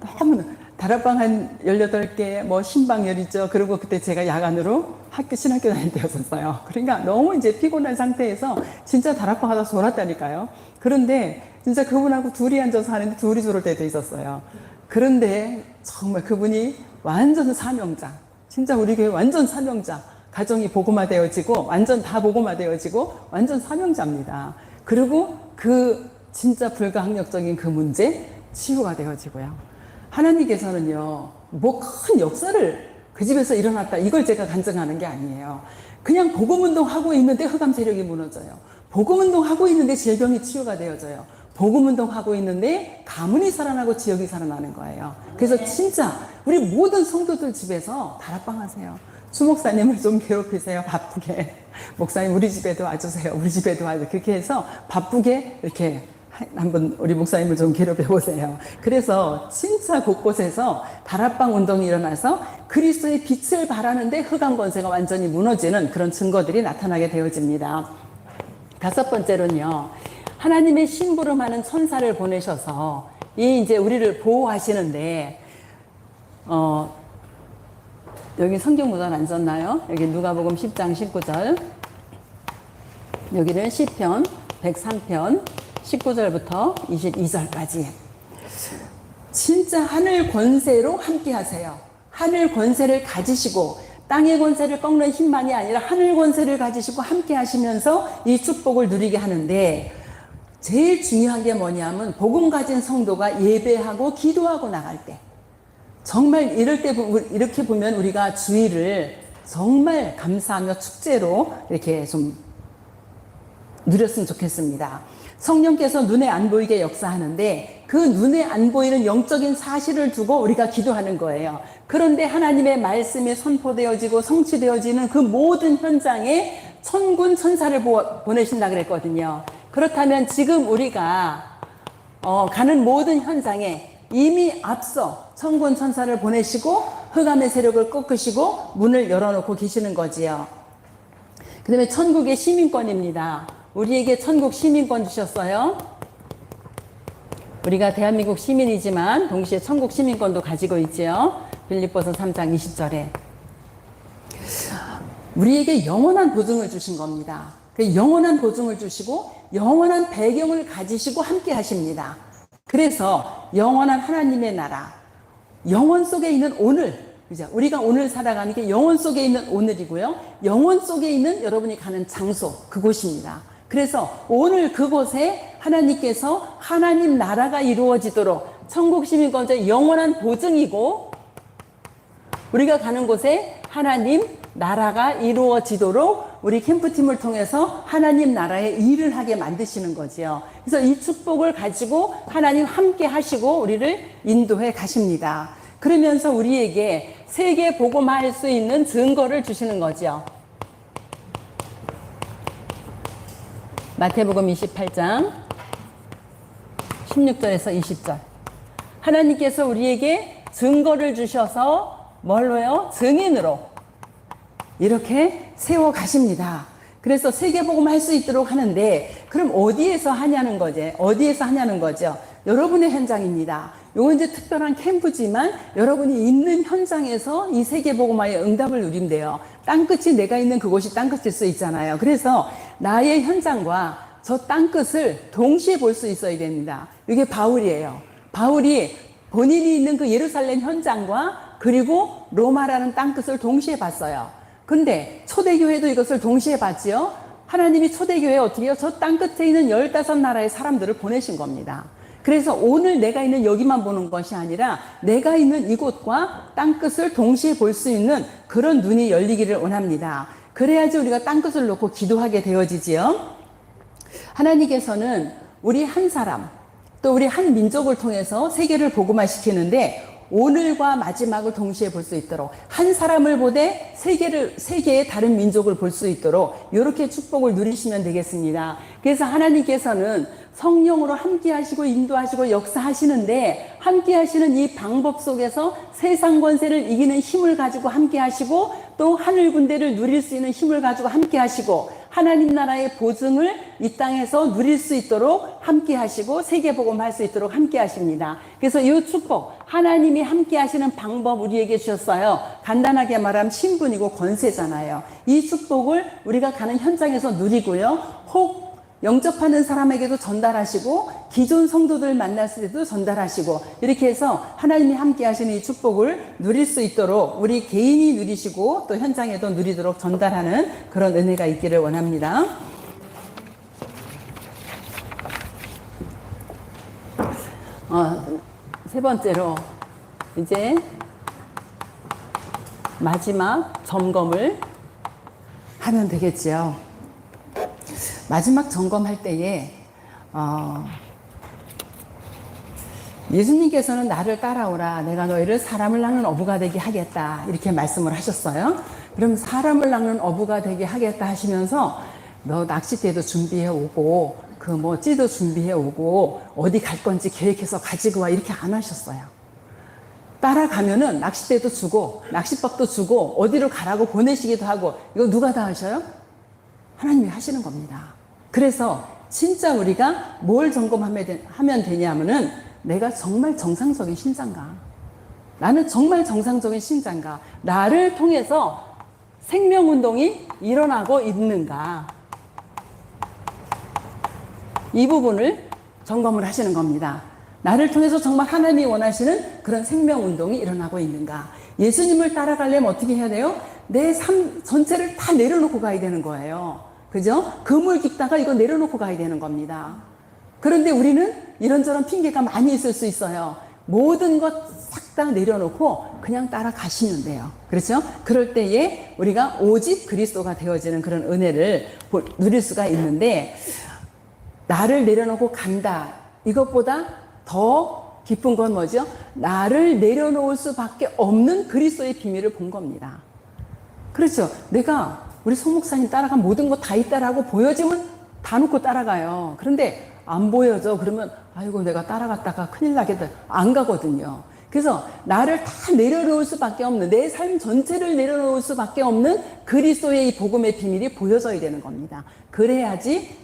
너무, 다락방 한 18개, 신방열이죠. 그리고 그때 제가 야간으로 신학교 다닐 때였었어요. 그러니까 너무 이제 피곤한 상태에서 진짜 다락방 하다 졸았다니까요. 그런데 진짜 그분하고 둘이 앉아서 하는데 둘이 졸을 때도 있었어요. 그런데 정말 그분이 완전 사명자. 진짜 우리 교회 완전 사명자. 가정이 복음화되어지고, 완전 다 복음화되어지고, 완전 사명자입니다. 그리고 진짜 불가항력적인 그 문제, 치유가 되어지고요. 하나님께서는요, 큰 역사를 그 집에서 일어났다, 이걸 제가 간증하는 게 아니에요. 그냥 복음운동 하고 있는데 흑암 세력이 무너져요. 복음운동 하고 있는데 질병이 치유가 되어져요. 복음운동 하고 있는데 가문이 살아나고 지역이 살아나는 거예요. 그래서 진짜 우리 모든 성도들 집에서 다락방 하세요. 주목사님을 좀 괴롭히세요. 바쁘게. 목사님 우리 집에도 와주세요. 우리 집에도 와주세요. 그렇게 해서 바쁘게 이렇게 한번 우리 목사님을 좀 괴롭혀 보세요. 그래서 진짜 곳곳에서 다락방 운동이 일어나서 그리스도의 빛을 발하는데 흑암 권세가 완전히 무너지는 그런 증거들이 나타나게 되어집니다. 5번째로는요, 하나님의 심부름하는 천사를 보내셔서 이제 우리를 보호하시는데, 여기 성경 구절 안 썼나요? 여기 누가복음 10장 19절, 여기는 시편 103편 19절부터 22절까지. 진짜 하늘 권세로 함께 하세요. 하늘 권세를 가지시고 땅의 권세를 꺾는 힘만이 아니라 하늘 권세를 가지시고 함께 하시면서 이 축복을 누리게 하는데, 제일 중요한 게 뭐냐면 복음 가진 성도가 예배하고 기도하고 나갈 때, 정말 이럴 때 이렇게 보면 우리가 주일을 정말 감사하며 축제로 이렇게 좀 누렸으면 좋겠습니다. 성령께서 눈에 안 보이게 역사하는데 그 눈에 안 보이는 영적인 사실을 두고 우리가 기도하는 거예요. 그런데 하나님의 말씀이 선포되어지고 성취되어지는 그 모든 현장에 천군 천사를 보내신다 그랬거든요. 그렇다면 지금 우리가 가는 모든 현장에 이미 앞서 천군 천사를 보내시고 흑암의 세력을 꺾으시고 문을 열어놓고 계시는 거지요. 그 다음에 천국의 시민권입니다. 우리에게 천국 시민권 주셨어요. 우리가 대한민국 시민이지만 동시에 천국 시민권도 가지고 있지요. 빌립보서 3장 20절에 우리에게 영원한 보증을 주신 겁니다. 그 영원한 보증을 주시고 영원한 배경을 가지시고 함께 하십니다. 그래서 영원한 하나님의 나라, 영원 속에 있는 오늘, 우리가 오늘 살아가는 게 영원 속에 있는 오늘이고요. 영원 속에 있는 여러분이 가는 장소, 그곳입니다. 그래서 오늘 그곳에 하나님께서 하나님 나라가 이루어지도록 천국 시민 건설 영원한 보증이고 우리가 가는 곳에 하나님 나라가 이루어지도록 우리 캠프팀을 통해서 하나님 나라의 일을 하게 만드시는 거지요. 그래서 이 축복을 가지고 하나님 함께 하시고 우리를 인도해 가십니다. 그러면서 우리에게 세계 복음화할 수 있는 증거를 주시는 거죠. 마태복음 28장 16절에서 20절. 하나님께서 우리에게 증거를 주셔서 뭘로요? 증인으로 이렇게 세워 가십니다. 그래서 세계복음 할 수 있도록 하는데 그럼 어디에서 하냐는 거죠. 어디에서 하냐는 거죠. 여러분의 현장입니다. 요건 이제 특별한 캠프지만 여러분이 있는 현장에서 이 세계복음화의 응답을 누린대요. 땅끝이 내가 있는 그곳이 땅끝일 수 있잖아요. 그래서 나의 현장과 저 땅끝을 동시에 볼 수 있어야 됩니다. 이게 바울이에요. 바울이 본인이 있는 그 예루살렘 현장과 그리고 로마라는 땅끝을 동시에 봤어요. 근데 초대교회도 이것을 동시에 봤지요. 하나님이 초대교회에 어떻게 해요? 저 땅끝에 있는 15나라의 사람들을 보내신 겁니다. 그래서 오늘 내가 있는 여기만 보는 것이 아니라 내가 있는 이곳과 땅끝을 동시에 볼 수 있는 그런 눈이 열리기를 원합니다. 그래야지 우리가 땅끝을 놓고 기도하게 되어지지요. 하나님께서는 우리 한 사람 또 우리 한 민족을 통해서 세계를 복음화시키는데 오늘과 마지막을 동시에 볼 수 있도록 한 사람을 보되 세계의 다른 민족을 볼 수 있도록 이렇게 축복을 누리시면 되겠습니다. 그래서 하나님께서는 성령으로 함께 하시고 인도하시고 역사하시는데 함께 하시는 이 방법 속에서 세상 권세를 이기는 힘을 가지고 함께 하시고 또 하늘 군대를 누릴 수 있는 힘을 가지고 함께 하시고 하나님 나라의 보증을 이 땅에서 누릴 수 있도록 함께 하시고 세계복음 할 수 있도록 함께 하십니다. 그래서 이 축복 하나님이 함께 하시는 방법 우리에게 주셨어요. 간단하게 말하면 신분이고 권세잖아요. 이 축복을 우리가 가는 현장에서 누리고요. 혹 영접하는 사람에게도 전달하시고 기존 성도들 만났을 때도 전달하시고 이렇게 해서 하나님이 함께 하시는 이 축복을 누릴 수 있도록 우리 개인이 누리시고 또 현장에도 누리도록 전달하는 그런 은혜가 있기를 원합니다. 세 번째로 이제 마지막 점검을 하면 되겠죠. 마지막 점검할 때에 예수님께서는 나를 따라오라 내가 너희를 사람을 낚는 어부가 되게 하겠다 이렇게 말씀을 하셨어요. 그럼 사람을 낚는 어부가 되게 하겠다 하시면서 너 낚싯대도 준비해 오고 그 뭐 찌도 준비해 오고 어디 갈 건지 계획해서 가지고 와 이렇게 안 하셨어요. 따라가면은 낚싯대도 주고 낚싯밥도 주고 어디로 가라고 보내시기도 하고 이거 누가 다 하셔요? 하나님이 하시는 겁니다. 그래서 진짜 우리가 뭘 점검하면 되냐면은 내가 정말 정상적인 신자인가? 나는 정말 정상적인 신자인가? 나를 통해서 생명운동이 일어나고 있는가? 이 부분을 점검을 하시는 겁니다. 나를 통해서 정말 하나님이 원하시는 그런 생명운동이 일어나고 있는가? 예수님을 따라가려면 어떻게 해야 돼요? 내 삶 전체를 다 내려놓고 가야 되는 거예요. 그죠? 그물 깊다가 이거 내려놓고 가야 되는 겁니다. 그런데 우리는 이런저런 핑계가 많이 있을 수 있어요. 모든 것 싹 다 내려놓고 그냥 따라가시면 돼요. 그렇죠? 그럴 때에 우리가 오직 그리스도가 되어지는 그런 은혜를 누릴 수가 있는데 나를 내려놓고 간다. 이것보다 더 깊은 건 뭐죠? 나를 내려놓을 수밖에 없는 그리스도의 비밀을 본 겁니다. 그렇죠? 내가 우리 송 목사님 따라간 모든 거 다 있다라고 보여지면 다 놓고 따라가요. 그런데 안 보여져. 그러면 아이고 내가 따라갔다가 큰일 나겠다. 안 가거든요. 그래서 나를 다 내려놓을 수밖에 없는 내 삶 전체를 내려놓을 수밖에 없는 그리스도의 이 복음의 비밀이 보여져야 되는 겁니다. 그래야지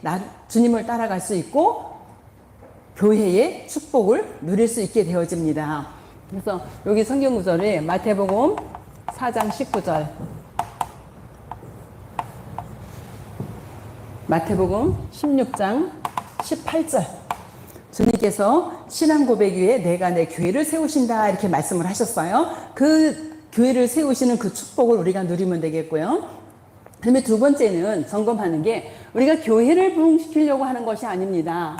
주님을 따라갈 수 있고 교회의 축복을 누릴 수 있게 되어집니다. 그래서 여기 성경 구절에 마태복음 4장 19절 마태복음 16장 18절 주님께서 신앙 고백 위에 내가 내 교회를 세우신다 이렇게 말씀을 하셨어요. 그 교회를 세우시는 그 축복을 우리가 누리면 되겠고요. 그다음에 두 번째는 점검하는 게 우리가 교회를 부흥시키려고 하는 것이 아닙니다.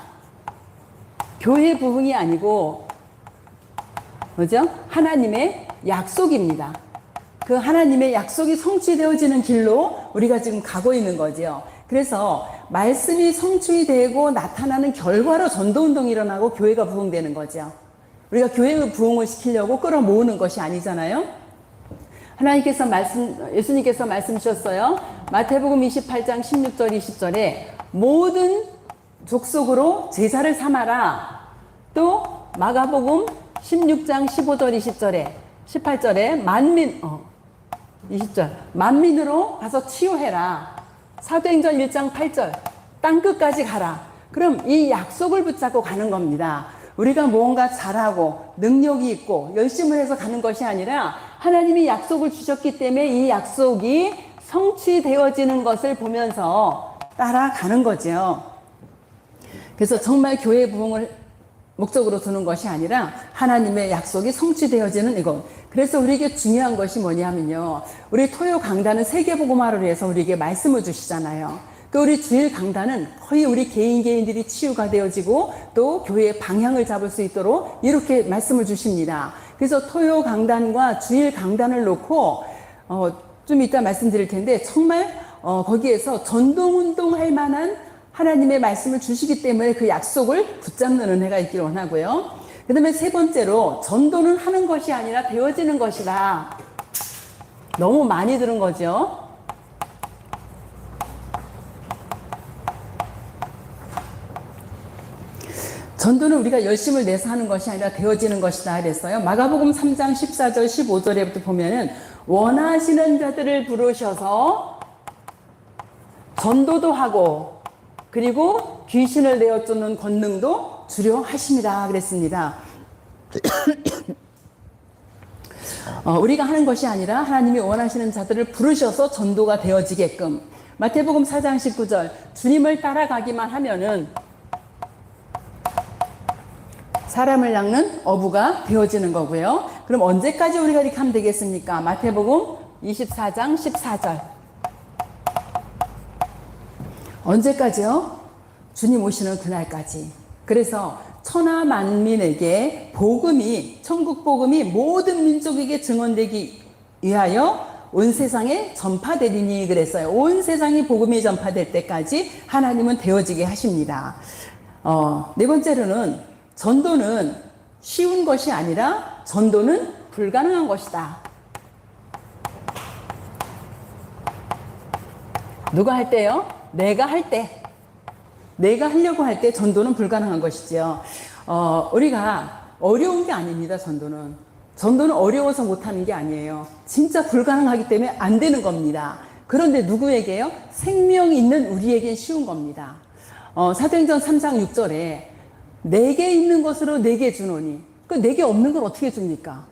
교회 부흥이 아니고 뭐죠? 하나님의 약속입니다. 그 하나님의 약속이 성취되어지는 길로 우리가 지금 가고 있는 거죠. 그래서 말씀이 성취되고 나타나는 결과로 전도운동이 일어나고 교회가 부흥되는 거죠. 우리가 교회의 부흥을 시키려고 끌어모으는 것이 아니잖아요. 예수님께서 말씀 주셨어요. 마태복음 28장 16절 20절에 모든 족속으로 제자를 삼아라. 또 마가복음 16장 15절 20절에 18절에 만민으로 가서 치유해라. 사도행전 1장 8절 땅끝까지 가라. 그럼 이 약속을 붙잡고 가는 겁니다. 우리가 무언가 잘하고 능력이 있고 열심을 해서 가는 것이 아니라 하나님이 약속을 주셨기 때문에 이 약속이 성취되어지는 것을 보면서 따라가는 거죠. 그래서 정말 교회 부흥을 목적으로 두는 것이 아니라 하나님의 약속이 성취되어지는 이것. 그래서 우리에게 중요한 것이 뭐냐면요. 우리 토요 강단은 세계복음화를 위해서 우리에게 말씀을 주시잖아요. 그 우리 주일 강단은 거의 우리 개인들이 치유가 되어지고 또 교회의 방향을 잡을 수 있도록 이렇게 말씀을 주십니다. 그래서 토요 강단과 주일 강단을 놓고 좀 이따 말씀드릴 텐데 정말 거기에서 전동운동 할 만한 하나님의 말씀을 주시기 때문에 그 약속을 붙잡는 은혜가 있기를 원하고요. 그 다음에 세 번째로 전도는 하는 것이 아니라 되어지는 것이다. 너무 많이 들은 거죠. 전도는 우리가 열심을 내서 하는 것이 아니라 되어지는 것이다 그랬어요. 마가복음 3장 14절 15절에부터 보면은 원하시는 자들을 부르셔서 전도도 하고 그리고 귀신을 내어 쫓는 권능도 주려 하십니다 그랬습니다. 우리가 하는 것이 아니라 하나님이 원하시는 자들을 부르셔서 전도가 되어지게끔. 마태복음 4장 19절 주님을 따라가기만 하면은 사람을 낚는 어부가 되어지는 거고요. 그럼 언제까지 우리가 이렇게 하면 되겠습니까? 마태복음 24장 14절. 언제까지요? 주님 오시는 그날까지. 그래서 천하 만민에게 복음이, 천국 복음이 모든 민족에게 증언되기 위하여 온 세상에 전파되리니 그랬어요. 온 세상이 복음이 전파될 때까지 하나님은 되어지게 하십니다. 네 번째로는 전도는 쉬운 것이 아니라 전도는 불가능한 것이다. 누가 할 때요? 내가 할 때. 내가 하려고 할 때 전도는 불가능한 것이죠. 우리가 어려운 게 아닙니다, 전도는. 전도는 어려워서 못하는 게 아니에요. 진짜 불가능하기 때문에 안 되는 겁니다. 그런데 누구에게요? 생명이 있는 우리에겐 쉬운 겁니다. 사도행전 3장 6절에 내게 있는 것으로 내게 주노니. 그 내게 없는 걸 어떻게 줍니까?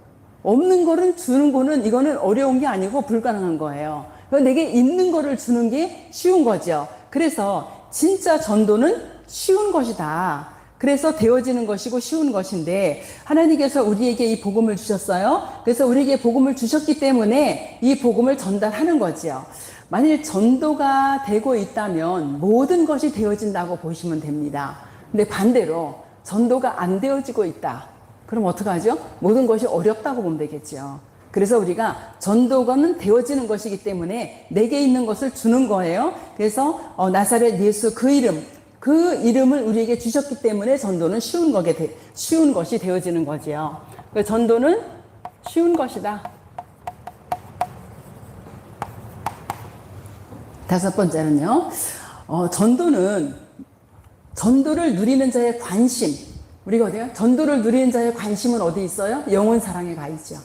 없는 거를 주는 거는 이거는 어려운 게 아니고 불가능한 거예요. 내게 있는 거를 주는 게 쉬운 거죠. 그래서 진짜 전도는 쉬운 것이다. 그래서 되어지는 것이고 쉬운 것인데 하나님께서 우리에게 이 복음을 주셨어요. 그래서 우리에게 복음을 주셨기 때문에 이 복음을 전달하는 거지요. 만일 전도가 되고 있다면 모든 것이 되어진다고 보시면 됩니다. 근데 반대로 전도가 안 되어지고 있다. 그럼 어떡하죠? 모든 것이 어렵다고 보면 되겠죠. 그래서 우리가 전도가는 되어지는 것이기 때문에 내게 있는 것을 주는 거예요. 그래서 나사렛 예수 그 이름을 우리에게 주셨기 때문에 전도는 쉬운 것이 되어지는 거지요. 전도는 쉬운 것이다. 다섯 번째는요. 전도를 누리는 자의 관심. 우리가 어디요? 전도를 누리는 자의 관심은 어디 있어요? 영혼 사랑에 가 있죠.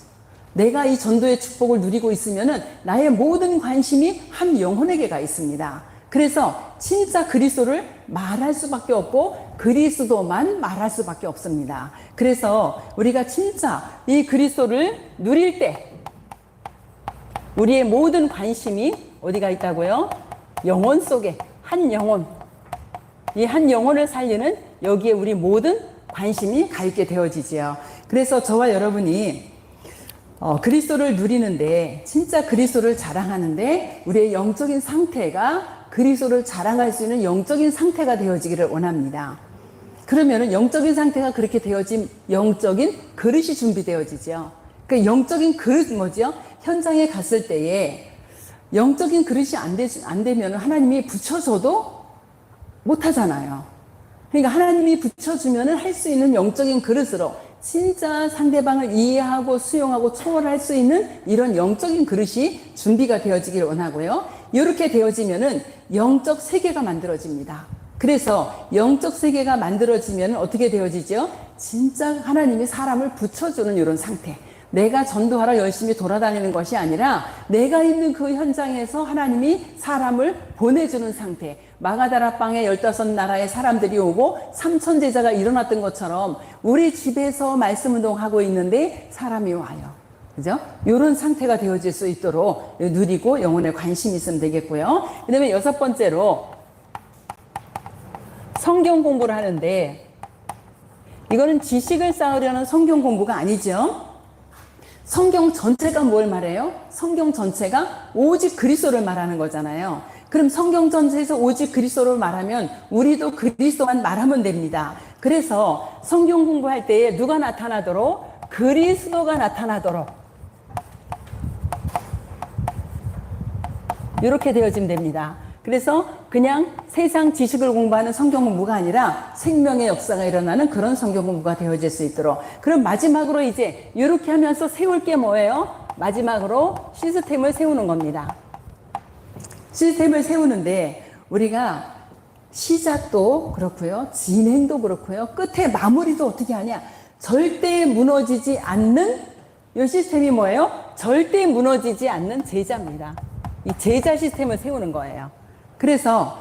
내가 이 전도의 축복을 누리고 있으면은 나의 모든 관심이 한 영혼에게 가 있습니다. 그래서 진짜 그리스도를 말할 수밖에 없고 그리스도만 말할 수밖에 없습니다. 그래서 우리가 진짜 이 그리스도를 누릴 때 우리의 모든 관심이 어디가 있다고요? 영혼 속에 한 영혼. 이 한 영혼을 살리는 여기에 우리 모든 관심이 가 있게 되어지지요. 그래서 저와 여러분이 그리스도를 누리는데, 진짜 그리스도를 자랑하는데 우리의 영적인 상태가 그리스도를 자랑할 수 있는 영적인 상태가 되어지기를 원합니다. 그러면은 영적인 상태가 그렇게 되어진 영적인 그릇이 준비되어지죠. 그 영적인 그릇 뭐죠? 현장에 갔을 때에 영적인 그릇이 안 되면 하나님이 붙여줘도 못 하잖아요. 그러니까 하나님이 붙여주면은 할 수 있는 영적인 그릇으로 진짜 상대방을 이해하고 수용하고 초월할 수 있는 이런 영적인 그릇이 준비가 되어지길 원하고요. 이렇게 되어지면은 영적 세계가 만들어집니다. 그래서 영적 세계가 만들어지면 어떻게 되어지죠? 진짜 하나님이 사람을 붙여주는 이런 상태. 내가 전도하러 열심히 돌아다니는 것이 아니라 내가 있는 그 현장에서 하나님이 사람을 보내주는 상태. 마가다라방에 15나라의 사람들이 오고 3천 제자가 일어났던 것처럼 우리 집에서 말씀 운동하고 있는데 사람이 와요. 그죠? 이런 상태가 되어질 수 있도록 누리고 영혼에 관심이 있으면 되겠고요. 그 다음에 6번째로 성경 공부를 하는데, 이거는 지식을 쌓으려는 성경 공부가 아니죠. 성경 전체가 뭘 말해요? 성경 전체가 오직 그리스도를 말하는 거잖아요. 그럼 성경 전체에서 오직 그리스도를 말하면 우리도 그리스도만 말하면 됩니다. 그래서 성경 공부할 때에 누가 나타나도록? 그리스도가 나타나도록 이렇게 되어지면 됩니다. 그래서 그냥 세상 지식을 공부하는 성경 공부가 아니라 생명의 역사가 일어나는 그런 성경 공부가 되어질 수 있도록. 그럼 마지막으로 이제 이렇게 하면서 세울 게 뭐예요? 마지막으로 시스템을 세우는 겁니다. 시스템을 세우는데 우리가 시작도 그렇고요, 진행도 그렇고요, 끝에 마무리도 어떻게 하냐? 절대 무너지지 않는 이 시스템이 뭐예요? 절대 무너지지 않는 제자입니다. 이 제자 시스템을 세우는 거예요. 그래서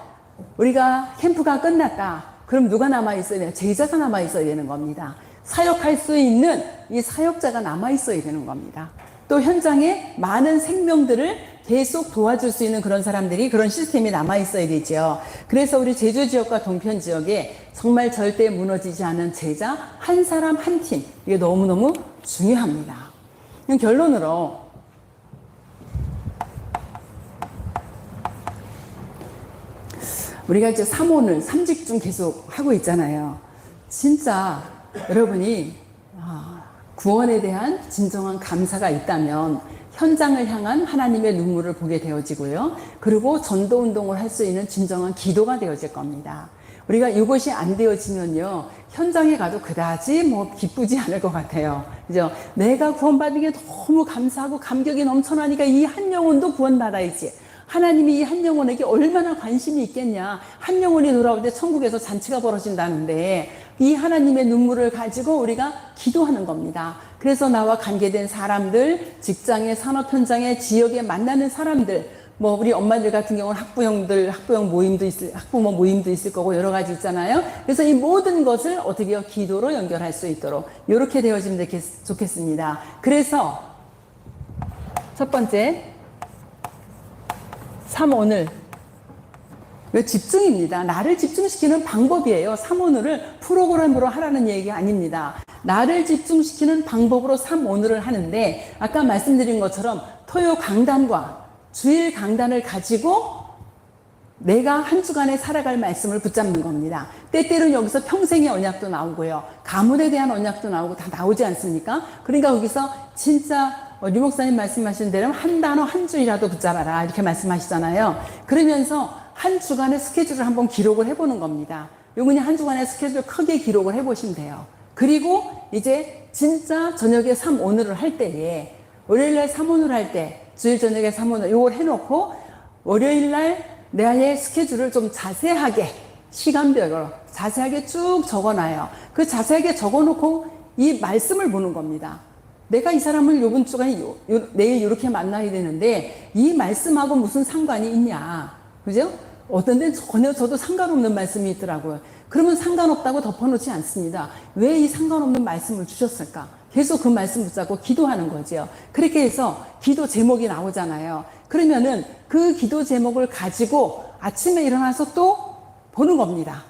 우리가 캠프가 끝났다. 그럼 누가 남아있어야 돼요? 제자가 남아있어야 되는 겁니다. 사역할 수 있는 이 사역자가 남아있어야 되는 겁니다. 또 현장에 많은 생명들을 계속 도와줄 수 있는 그런 사람들이, 그런 시스템이 남아있어야 되죠. 그래서 우리 제주 지역과 동편 지역에 정말 절대 무너지지 않은 제자, 한 사람 한 팀, 이게 너무너무 중요합니다. 결론으로 우리가 이제 3오늘 3직중 계속 하고 있잖아요. 진짜 여러분이 구원에 대한 진정한 감사가 있다면 현장을 향한 하나님의 눈물을 보게 되어지고요. 그리고 전도 운동을 할 수 있는 진정한 기도가 되어질 겁니다. 우리가 이것이 안 되어지면요, 현장에 가도 그다지 뭐 기쁘지 않을 것 같아요. 그죠? 내가 구원받은 게 너무 감사하고 감격이 넘쳐나니까 이 한 영혼도 구원받아야지. 하나님이 이 한 영혼에게 얼마나 관심이 있겠냐. 한 영혼이 돌아올 때 천국에서 잔치가 벌어진다는데 이 하나님의 눈물을 가지고 우리가 기도하는 겁니다. 그래서 나와 관계된 사람들, 직장의 산업 현장에, 지역에 만나는 사람들, 뭐 우리 엄마들 같은 경우는 학부형 모임도 학부모 모임도 있을 거고 여러 가지 있잖아요. 그래서 이 모든 것을 어떻게 해요? 기도로 연결할 수 있도록 이렇게 되어지면 좋겠습니다. 그래서 첫 번째 3오늘 집중입니다. 나를 집중시키는 방법이에요. 3오늘을 프로그램으로 하라는 얘기가 아닙니다. 나를 집중시키는 방법으로 3오늘을 하는데, 아까 말씀드린 것처럼 토요 강단과 주일 강단을 가지고 내가 한 주간에 살아갈 말씀을 붙잡는 겁니다. 때때로는 여기서 평생의 언약도 나오고요, 가문에 대한 언약도 나오고 다 나오지 않습니까? 그러니까 거기서 진짜 류 목사님 말씀하신 대로 한 단어 한 줄이라도 붙잡아라 이렇게 말씀하시잖아요. 그러면서 한 주간의 스케줄을 한번 기록을 해보는 겁니다. 요 그냥 한 주간의 스케줄을 크게 기록을 해보시면 돼요. 그리고 이제 진짜 저녁에 3오늘을 할 때에, 월요일날 3오늘 할 때, 주일 저녁에 3오늘 요걸 해놓고 월요일날 내의 스케줄을 좀 자세하게 시간별로 자세하게 쭉 적어놔요. 그 자세하게 적어놓고 이 말씀을 보는 겁니다. 내가 이 사람을 요번 주간에 내일 이렇게 만나야 되는데 이 말씀하고 무슨 상관이 있냐, 그죠? 어떤 데는 전혀 저도 상관없는 말씀이 있더라고요. 그러면 상관없다고 덮어놓지 않습니다. 왜 이 상관없는 말씀을 주셨을까? 계속 그 말씀 붙잡고 기도하는 거죠. 그렇게 해서 기도 제목이 나오잖아요. 그러면은 그 기도 제목을 가지고 아침에 일어나서 또 보는 겁니다.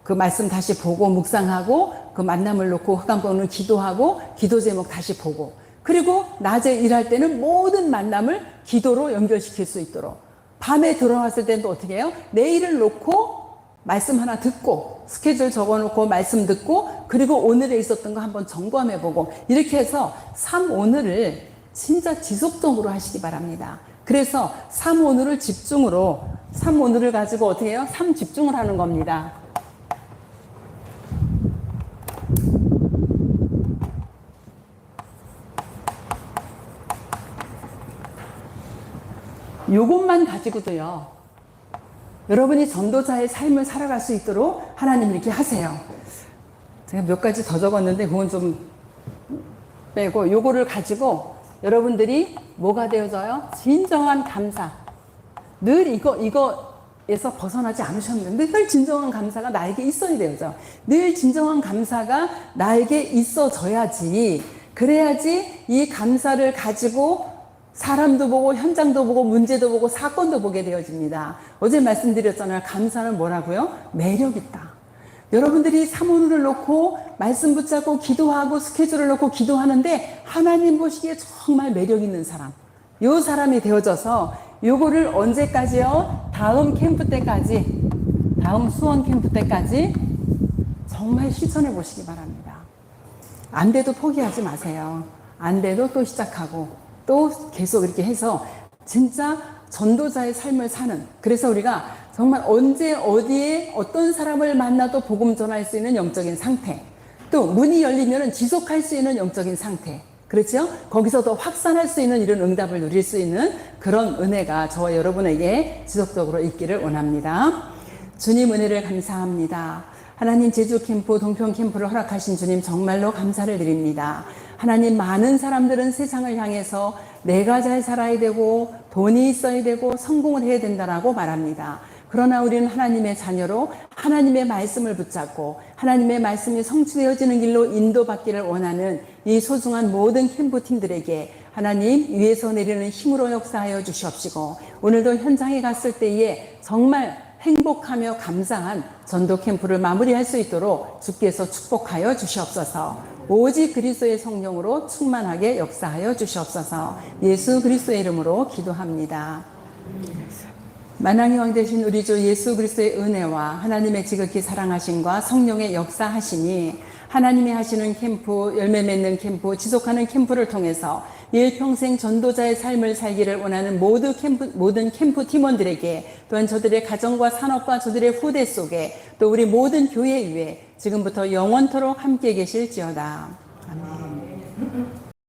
그 말씀 다시 보고 묵상하고 그 만남을 놓고 흑암권을 기도하고 기도 제목 다시 보고, 그리고 낮에 일할 때는 모든 만남을 기도로 연결시킬 수 있도록, 밤에 들어왔을 때는 또 어떻게 해요? 내일을 놓고 말씀 하나 듣고, 스케줄 적어놓고 말씀 듣고, 그리고 오늘에 있었던 거 한번 점검해보고, 이렇게 해서 3오늘을 진짜 지속적으로 하시기 바랍니다. 그래서 3오늘을 집중으로, 3오늘을 가지고 어떻게 해요? 3집중을 하는 겁니다. 요것만 가지고도요, 여러분이 전도자의 삶을 살아갈 수 있도록 하나님 이렇게 하세요. 제가 몇 가지 더 적었는데 그건 좀 빼고, 요거를 가지고 여러분들이 뭐가 되어져요? 진정한 감사. 늘 이거에서 벗어나지 않으셨는데 늘 진정한 감사가 나에게 있어야 되죠. 늘 진정한 감사가 나에게 있어져야지, 그래야지 이 감사를 가지고 사람도 보고 현장도 보고 문제도 보고 사건도 보게 되어집니다. 어제 말씀드렸잖아요. 감사는 뭐라고요? 매력있다. 여러분들이 사모를 놓고 말씀 붙잡고 기도하고 스케줄을 놓고 기도하는데 하나님 보시기에 정말 매력있는 사람, 요 사람이 되어져서 요거를 언제까지요? 다음 캠프 때까지, 다음 수원 캠프 때까지 정말 실천해 보시기 바랍니다. 안 돼도 포기하지 마세요. 안 돼도 또 시작하고 또 계속 이렇게 해서 진짜 전도자의 삶을 사는, 그래서 우리가 정말 언제 어디에 어떤 사람을 만나도 복음 전할 수 있는 영적인 상태, 또 문이 열리면 지속할 수 있는 영적인 상태, 그렇죠? 거기서 더 확산할 수 있는 이런 응답을 누릴 수 있는 그런 은혜가 저와 여러분에게 지속적으로 있기를 원합니다. 주님 은혜를 감사합니다. 하나님 제주 캠프, 동평 캠프를 허락하신 주님 정말로 감사를 드립니다. 하나님, 많은 사람들은 세상을 향해서 내가 잘 살아야 되고 돈이 있어야 되고 성공을 해야 된다라고 말합니다. 그러나 우리는 하나님의 자녀로 하나님의 말씀을 붙잡고 하나님의 말씀이 성취되어지는 길로 인도받기를 원하는 이 소중한 모든 캠프팀들에게 하나님 위에서 내리는 힘으로 역사하여 주시옵시고, 오늘도 현장에 갔을 때에 정말 행복하며 감사한 전도 캠프를 마무리할 수 있도록 주께서 축복하여 주시옵소서. 오직 그리스도의 성령으로 충만하게 역사하여 주시옵소서. 예수 그리스도의 이름으로 기도합니다. 만왕의 왕 되신 우리 주 예수 그리스도의 은혜와 하나님의 지극히 사랑하심과 성령의 역사하심이 하나님이 하시는 캠프, 열매 맺는 캠프, 지속하는 캠프를 통해서 일평생 전도자의 삶을 살기를 원하는 모든 캠프 팀원들에게, 또한 저들의 가정과 산업과 저들의 후대 속에, 또 우리 모든 교회 위에 지금부터 영원토록 함께 계실지어다. 아멘.